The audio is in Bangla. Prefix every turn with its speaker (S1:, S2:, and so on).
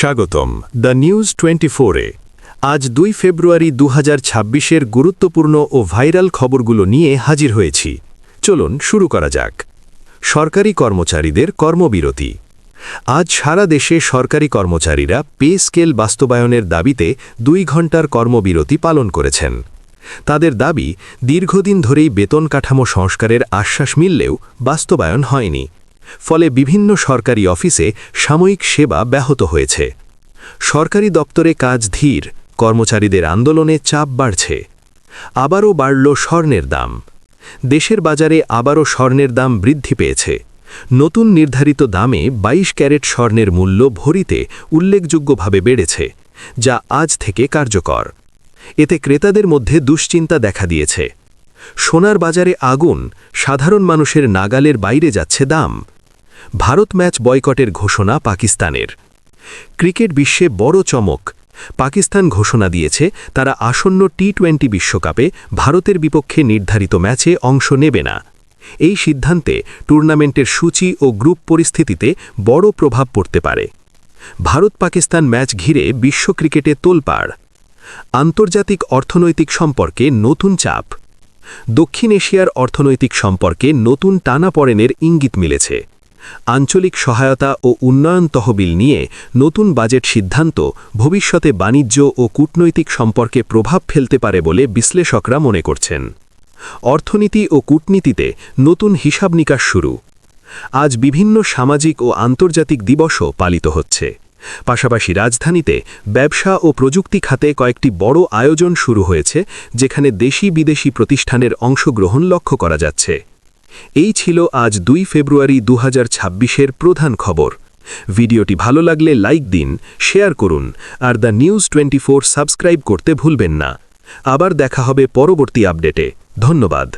S1: স্বাগতম দ্য নিউজ 24-এ। আজ 2 ফেব্রুয়ারি 2026-এর গুরুত্বপূর্ণ ও ভাইরাল খবরগুলো নিয়ে হাজির হয়েছি। চলুন শুরু করা যাক। সরকারি কর্মচারীদের কর্মবিরতি। আজ সারা দেশে সরকারি কর্মচারীরা পে স্কেল বাস্তবায়নের দাবিতে 2 ঘণ্টার কর্মবিরতি পালন করেছেন। তাদের দাবি, দীর্ঘদিন ধরেই বেতন কাঠামো সংস্কারের আশ্বাস মিললেও বাস্তবায়ন হয়নি। ফলে বিভিন্ন সরকারি অফিসে সাময়িক সেবা ব্যাহত হয়েছে। সরকারি দপ্তরে কাজ ধীর, কর্মচারীদের আন্দোলনে চাপ বাড়ছে। আবারও বাড়ল স্বর্ণের দাম। দেশের বাজারে আবারও স্বর্ণের দাম বৃদ্ধি পেয়েছে। নতুন নির্ধারিত দামে 22 ক্যারেট স্বর্ণের মূল্য ভরিতে উল্লেখযোগ্যভাবে বেড়েছে, যা আজ থেকে কার্যকর। এতে ক্রেতাদের মধ্যে দুশ্চিন্তা দেখা দিয়েছে। সোনার বাজারে আগুন, সাধারণ মানুষের নাগালের বাইরে যাচ্ছে দাম। ভারত ম্যাচ বয়কটের ঘোষণা পাকিস্তানের। ক্রিকেট বিশ্বে বড় চমক। পাকিস্তান ঘোষণা দিয়েছে তারা আসন্ন টি-20 বিশ্বকাপে ভারতের বিপক্ষে নির্ধারিত ম্যাচে অংশ নেবে না। এই সিদ্ধান্তে টুর্নামেন্টের সূচি ও গ্রুপ পরিস্থিতিতে বড় প্রভাব পড়তে পারে। ভারত-পাকিস্তান ম্যাচ ঘিরে বিশ্ব ক্রিকেটে তোলপাড়। আন্তর্জাতিক অর্থনৈতিক সম্পর্কে নতুন চাপ। দক্ষিণ এশিয়ার অর্থনৈতিক সম্পর্কে নতুন টানাপড়েনের ইঙ্গিত মিলেছে। আঞ্চলিক সহায়তা ও উন্নয়ন তহবিল নিয়ে নতুন বাজেট সিদ্ধান্ত ভবিষ্যতে বাণিজ্য ও কূটনৈতিক সম্পর্কে প্রভাব ফেলতে পারে বলে বিশ্লেষকরা মনে করছেন। অর্থনীতি ও কূটনীতিতে নতুন হিসাব নিকাশ শুরু। আজ বিভিন্ন সামাজিক ও আন্তর্জাতিক দিবসও পালিত হচ্ছে। পাশাপাশি রাজধানীতে ব্যবসা ও প্রযুক্তি খাতে কয়েকটি বড় আয়োজন শুরু হয়েছে, যেখানে দেশি বিদেশি প্রতিষ্ঠানের অংশগ্রহণ লক্ষ্য করা যাচ্ছে। এই ছিল আজ 2 ফেব্রুয়ারি 2026-এর প্রধান খবর। ভিডিওটি ভালো লাগলে লাইক দিন, শেয়ার করুন আর দ্য নিউজ 24 সাবস্ক্রাইব করতে ভুলবেন না। আবার দেখা হবে পরবর্তী আপডেটে। ধন্যবাদ।